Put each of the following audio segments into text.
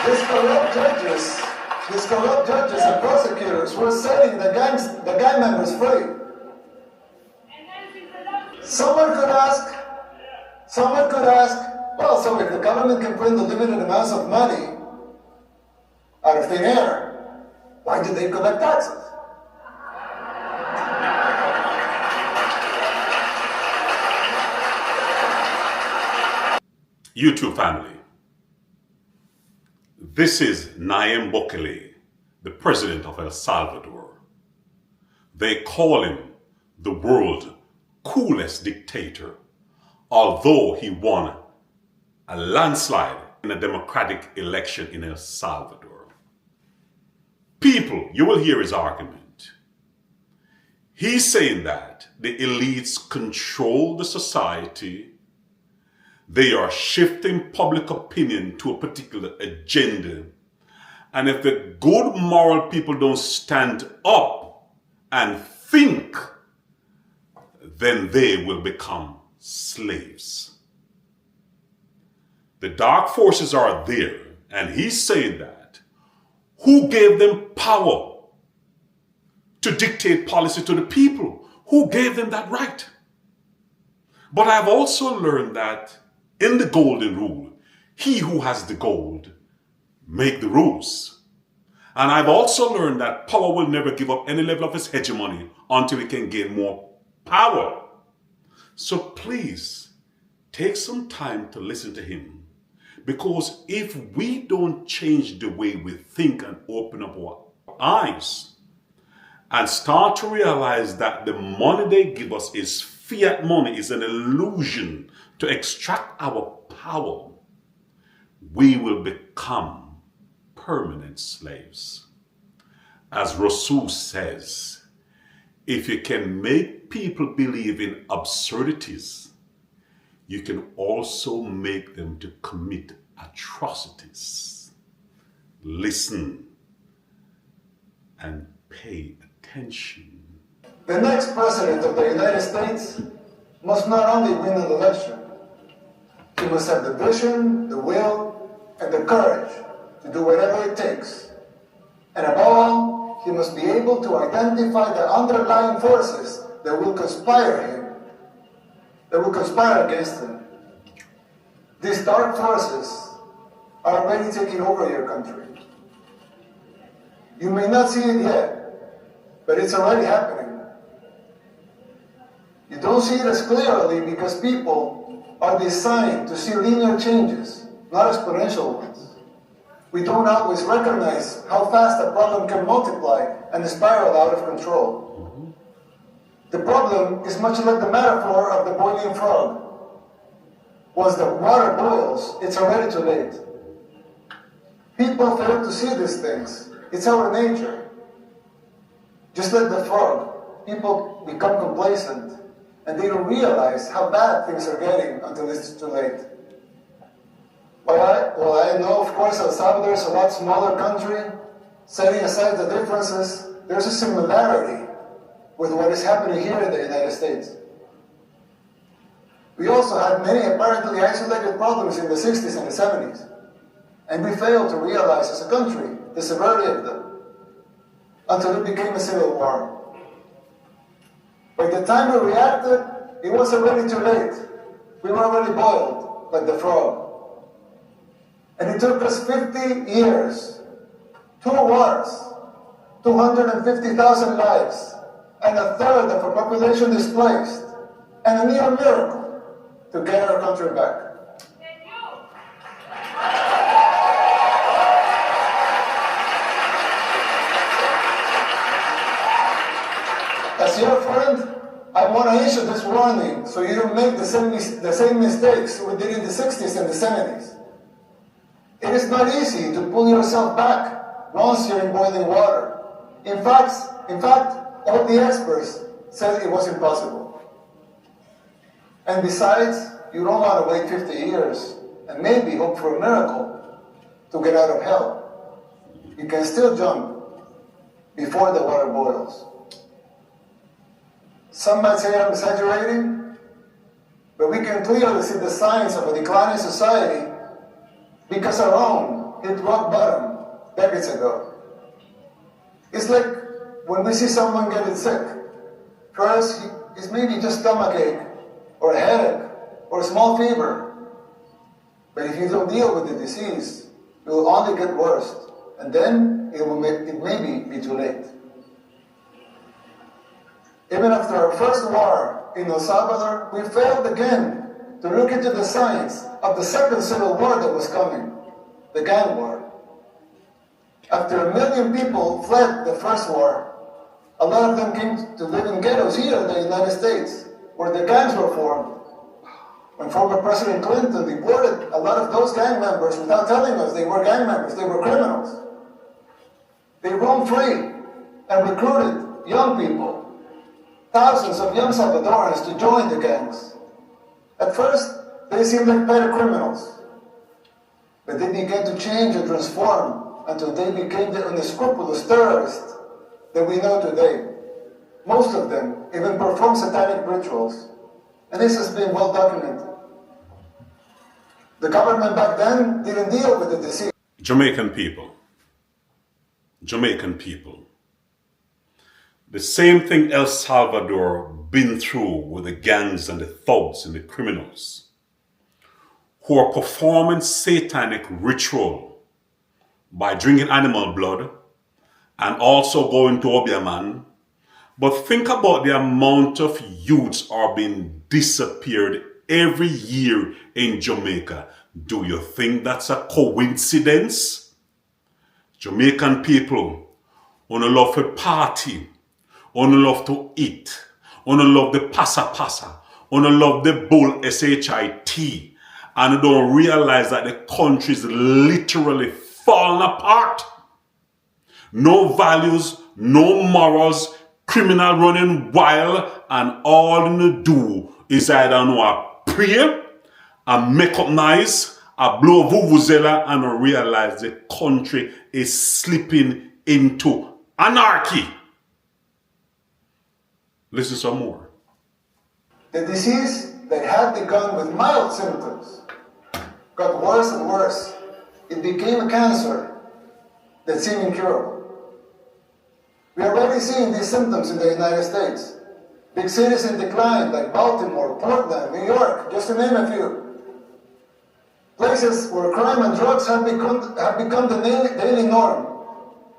These corrupt judges and prosecutors were setting the gang members free. Someone could ask, well, so if the government can print the limited amounts of money out of thin air, why did they collect taxes? YouTube family, this is Nayib Bukele, the president of El Salvador. They call him the world's coolest dictator, although he won a landslide in a democratic election in El Salvador. People, you will hear his argument. He's saying that the elites control the society. They are shifting public opinion to a particular agenda. And if the good moral people don't stand up and think, then they will become slaves. The dark forces are there, and he's saying that. Who gave them power to dictate policy to the people? Who gave them that right? But I've also learned that in the golden rule, he who has the gold make the rules. And I've also learned that power will never give up any level of its hegemony until it can gain more power. So please, take some time to listen to him. Because if we don't change the way we think and open up our eyes and start to realize that the money they give us is fiat money, is an illusion to extract our power, we will become permanent slaves. As Rasul says, if you can make people believe in absurdities, you can also make them to commit atrocities. Listen and pay attention. The next president of the United States must not only win an election, he must have the vision, the will, and the courage to do whatever it takes. And above all, he must be able to identify the underlying forces that will conspire against him. These dark forces are already taking over your country. You may not see it yet, but it's already happening. You don't see it as clearly because people are designed to see linear changes, not exponential ones. We don't always recognize how fast a problem can multiply and spiral out of control. The problem is much like the metaphor of the boiling frog. Once the water boils, it's already too late. People fail to see these things. It's our nature. Just like the frog, people become complacent and they don't realize how bad things are getting until it's too late. Well, I know, of course, El Salvador is a lot smaller country. Setting aside the differences, there's a similarity with what is happening here in the United States. We also had many apparently isolated problems in the 60s and the 70s. And we failed to realize as a country the severity of them until it became a civil war. By the time we reacted, it was already too late. We were already boiled like the frog. And it took us 50 years, 2 wars, 250,000 lives, and a third of our population displaced, and a near miracle to get our country back. As your friend, I want to issue this warning so you don't make the same mistakes we did in the 60s and the 70s. It is not easy to pull yourself back once you're in boiling water. In fact, all the experts said it was impossible. And besides, you don't want to wait 50 years and maybe hope for a miracle to get out of hell. You can still jump before the water boils. Some might say I'm exaggerating, but we can clearly see the signs of a declining society because our own hit rock bottom decades ago. It's like when we see someone getting sick. First, it's maybe just stomachache, or a headache, or a small fever. But if you don't deal with the disease, it will only get worse. And then it may be too late. Even after our first war in El Salvador, we failed again to look into the signs of the second civil war that was coming, the gang war. After 1 million people fled the first war, a lot of them came to live in ghettos here in the United States, where the gangs were formed. When former President Clinton deported a lot of those gang members without telling us they were gang members, they were criminals. They roamed free and recruited young people, thousands of young Salvadorans, to join the gangs. At first, they seemed like petty criminals, but they began to change and transform until they became the unscrupulous terrorists that we know today. Most of them even perform satanic rituals, and this has been well documented. The government back then didn't deal with the disease. Jamaican people. The same thing El Salvador been through with the gangs and the thugs and the criminals who are performing satanic ritual by drinking animal blood and also going to Obiaman. But think about the amount of youths are being disappeared every year in Jamaica. Do you think that's a coincidence? Jamaican people wanna love to party, wanna love to eat, wanna love the pasa, wanna love the bull SHIT, and don't realize that the country is literally falling apart. No values, no morals, criminal running wild, and all they do is either know a pray, a make up nice, a blow vuvuzela, and realize the country is slipping into anarchy. Listen some more. The disease that had begun with mild symptoms got worse and worse. It became a cancer that seemed incurable. We are already seeing these symptoms in the United States. Big cities in decline like Baltimore, Portland, New York, just to name a few. Places where crime and drugs have become the daily norm,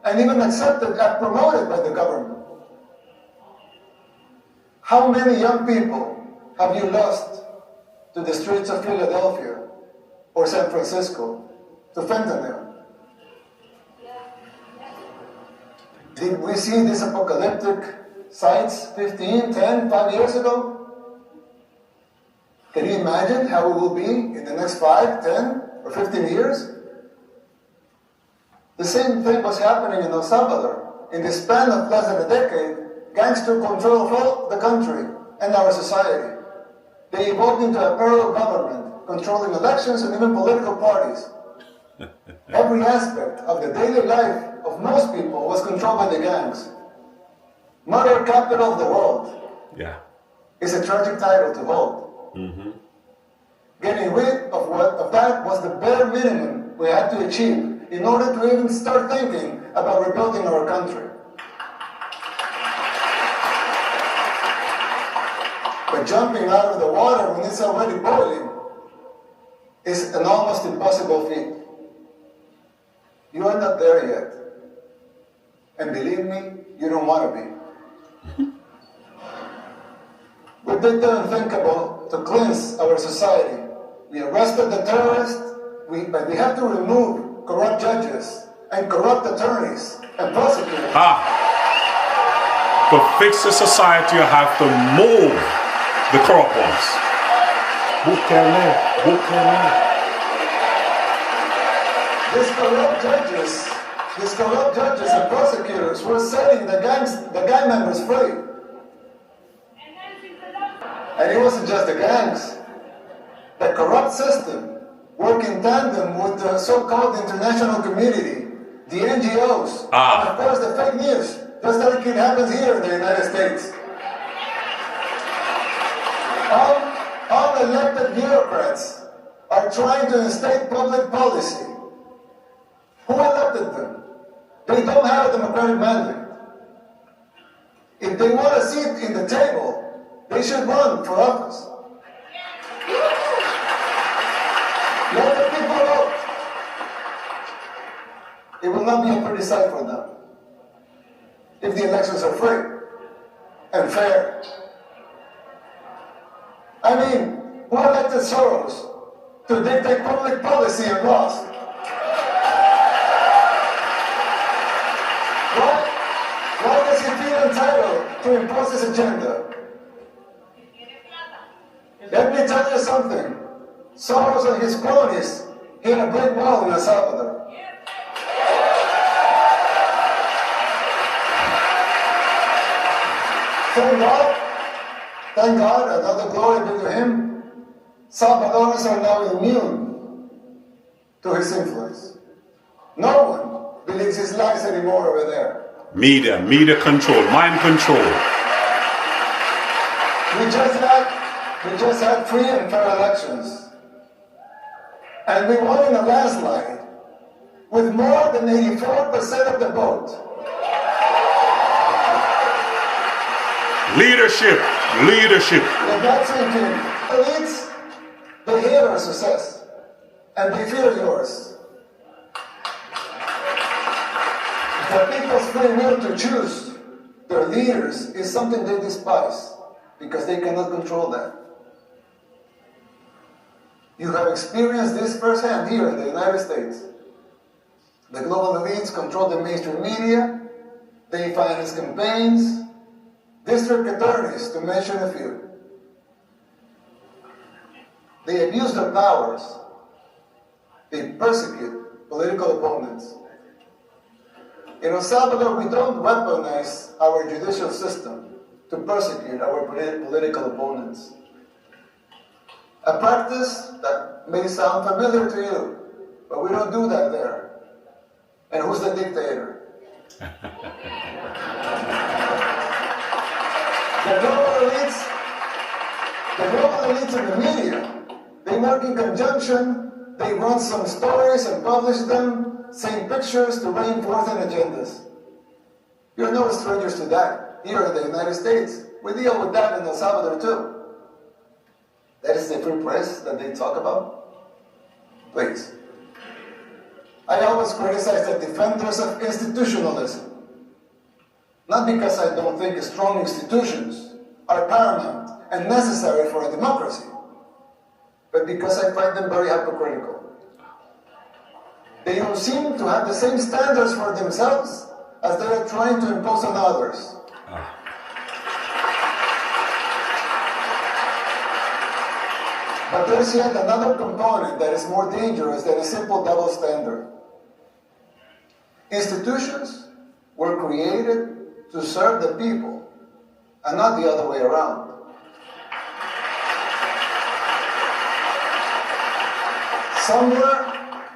and even accepted and promoted by the government. How many young people have you lost to the streets of Philadelphia or San Francisco, to fentanyl? Did we see these apocalyptic sights 15, 10, 5 years ago? Can you imagine how it will be in the next 5, 10, or 15 years? The same thing was happening in El Salvador. In the span of less than a decade, gangs took control of all the country and our society. They evolved into a parallel government, controlling elections and even political parties. Every aspect of the daily life of most people was controlled by the gangs. Murder capital of the world. Yeah. Is a tragic title to hold. Mm-hmm. Getting rid of that was the bare minimum we had to achieve in order to even start thinking about rebuilding our country. But jumping out of the water when it's already boiling is an almost impossible feat. You are not there yet. And believe me, you don't want to be. We did the unthinkable to cleanse our society. We arrested the terrorists, but we have to remove corrupt judges and corrupt attorneys and prosecutors. To fix the society, you have to move the corrupt ones. Bukele. These corrupt judges and prosecutors were setting the gang members free. And it wasn't just the gangs. The corrupt system worked in tandem with the so-called international community, the NGOs, and of course the fake news, just like it happens here in the United States. All elected bureaucrats are trying to instate public policy They don't have a democratic mandate. If they want a seat in the table, they should run for office. Let the people vote. It will not be a pretty sight for them if the elections are free and fair. I mean, who elected Soros to dictate public policy and laws? Why does he feel entitled to impose his agenda? Let me tell you something. Soros and his cronies hit a brick wall in El Salvador. Thank God, another glory be to him, Salvadorans are now immune to his influence. No one believes his lies anymore over there. Media control, mind control. We just had free and fair elections. And we won in a landslide with more than 84% of the vote. Leadership. If that's thinking, elites, they hate our success, and they fear yours. The people's free will to choose their leaders is something they despise, because they cannot control that. You have experienced this firsthand here in the United States. The global elites control the mainstream media, they finance campaigns, district attorneys, to mention a few. They abuse their powers. They persecute political opponents. In El Salvador, we don't weaponize our judicial system to persecute our political opponents. A practice that may sound familiar to you, but we don't do that there. And who's the dictator? The global elites in the media, they work in conjunction, they run some stories and publish them, same pictures to reinforce their agendas. You're no strangers to that. Here in the United States, we deal with that in El Salvador too. That is the free press that they talk about? Please. I always criticize the defenders of institutionalism. Not because I don't think strong institutions are paramount and necessary for a democracy, but because I find them very hypocritical. They don't seem to have the same standards for themselves as they are trying to impose on others. But there's yet another component that is more dangerous than a simple double standard. Institutions were created to serve the people, and not the other way around.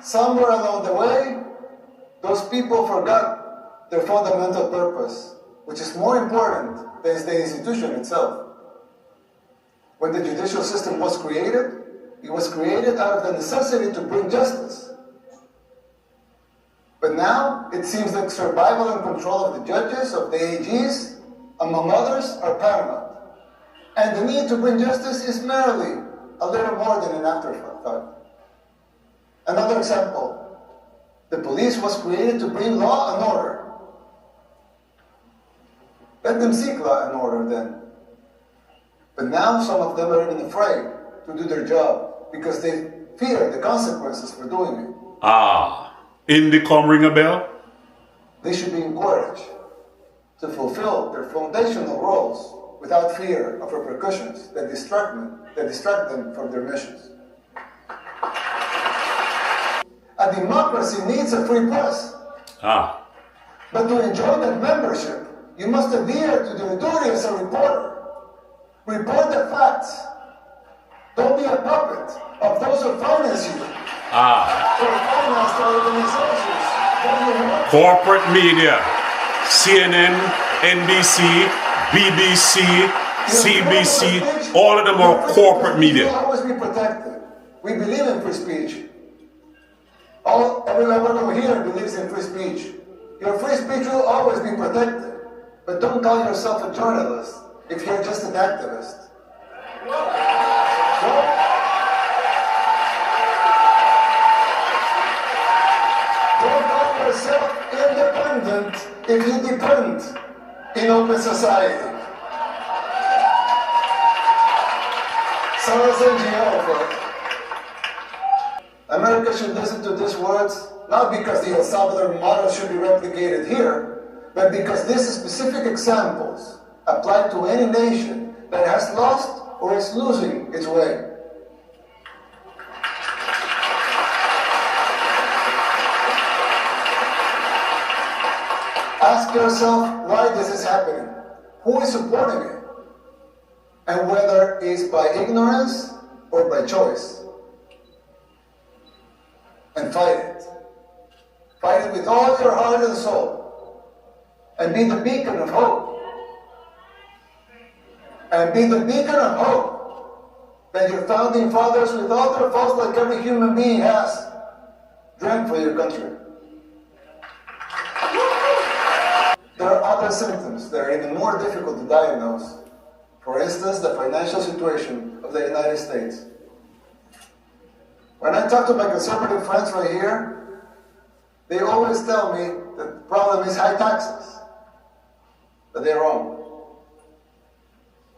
Somewhere along the way, those people forgot their fundamental purpose, which is more important than the institution itself. When the judicial system was created, it was created out of the necessity to bring justice. But now, it seems like survival and control of the judges, of the AGs, among others, are paramount. And the need to bring justice is merely a little more than an afterthought. Another example, the police was created to bring law and order. Let them seek law and order then. But now some of them are even afraid to do their job because they fear the consequences for doing it. Indicom ring a bell? They should be encouraged to fulfill their foundational roles without fear of repercussions that distract them from their missions. A democracy needs a free press. But to enjoy that membership, you must adhere to your duty as a reporter. Report the facts. Don't be a puppet of those who finance you. Corporate media, CNN, NBC, BBC, CBC, all of them are corporate media. Will always be protected. We believe in free speech. Everyone over here believes in free speech. Your free Free speech will always be protected, but don't call yourself a journalist if you're just an activist. Don't call yourself independent if you depend in open society. Someone's NGO, folks. America should listen to these words, not because the El Salvador model should be replicated here, but because these specific examples apply to any nation that has lost or is losing its way. Ask yourself why this is happening, who is supporting it, and whether it's by ignorance or by choice. And fight it. Fight it with all your heart and soul. And be the beacon of hope. And be the beacon of hope that your founding fathers, with all their faults like every human being has, dreamt for your country. There are other symptoms that are even more difficult to diagnose. For instance, the financial situation of the United States. When I talk to my conservative friends right here, they always tell me that the problem is high taxes. But they're wrong.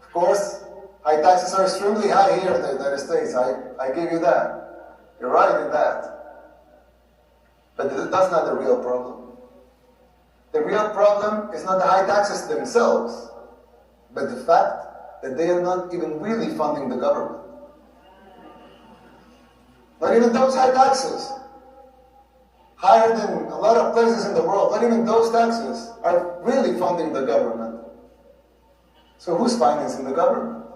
Of course, high taxes are extremely high here in the United States. I give you that. You're right in that. But that's not the real problem. The real problem is not the high taxes themselves, but the fact that they are not even really funding the government. Not even those high taxes, higher than a lot of places in the world, not even those taxes are really funding the government. So who's financing the government?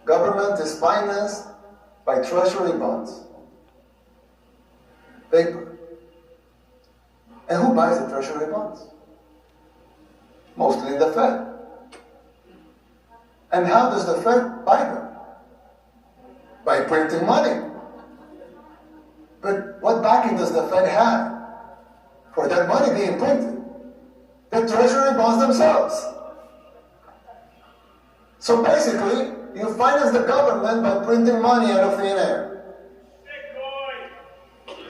Government is financed by treasury bonds, paper. And who buys the treasury bonds? Mostly the Fed. And how does the Fed buy them? By printing money. But what backing does the Fed have for that money being printed? The treasury bonds themselves. So basically, you finance the government by printing money out of thin air.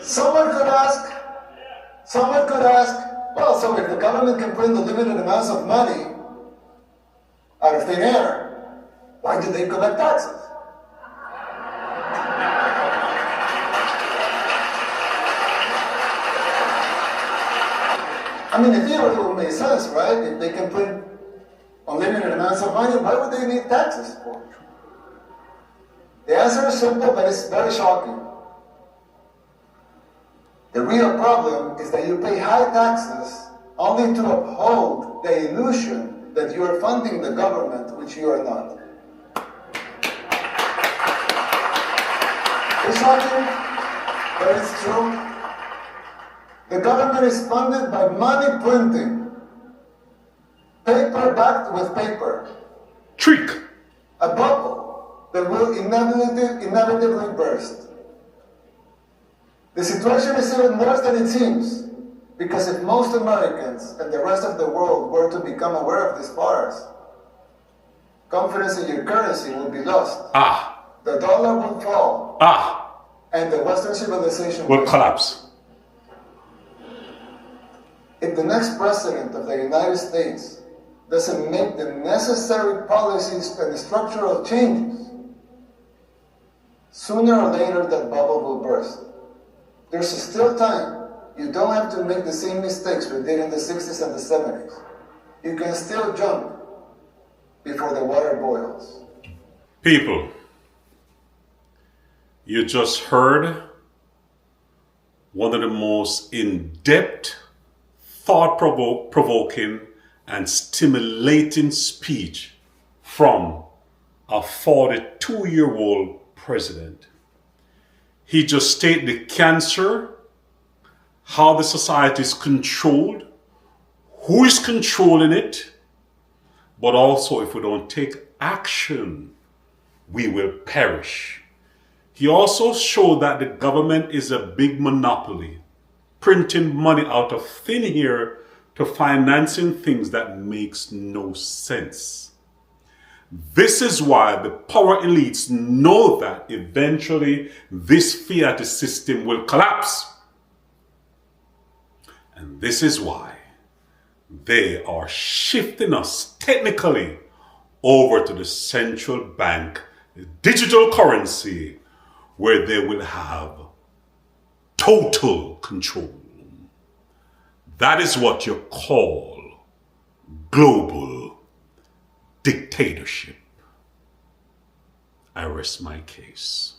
Someone could ask, well, so if the government can print unlimited amounts of money out of thin air, why do they collect taxes? I mean, in theory, it would make sense, right? If they can print unlimited amounts of money, why would they need taxes for? The answer is simple, but it's very shocking. The real problem is that you pay high taxes only to uphold the illusion that you are funding the government, which you are not. It's shocking, but it's true. The government is funded by money printing. Paper backed with paper. Trick. A bubble that will inevitably burst. The situation is even worse than it seems, because if most Americans and the rest of the world were to become aware of this virus, confidence in your currency will be lost. The dollar will fall. And the Western civilization will collapse. If the next president of the United States doesn't make the necessary policies and structural changes, sooner or later that bubble will burst. There's still time. You don't have to make the same mistakes we did in the 60s and the 70s. You can still jump before the water boils. People, you just heard one of the most in-depth, thought-provoking, and stimulating speech from a 42-year-old president. He just stated the cancer, how the society is controlled, who is controlling it, but also if we don't take action, we will perish. He also showed that the government is a big monopoly printing money out of thin air to financing things that makes no sense. This is why the power elites know that eventually this fiat system will collapse. And this is why they are shifting us technically over to the central bank digital currency, where they will have total control. That is what you call global dictatorship. I rest my case.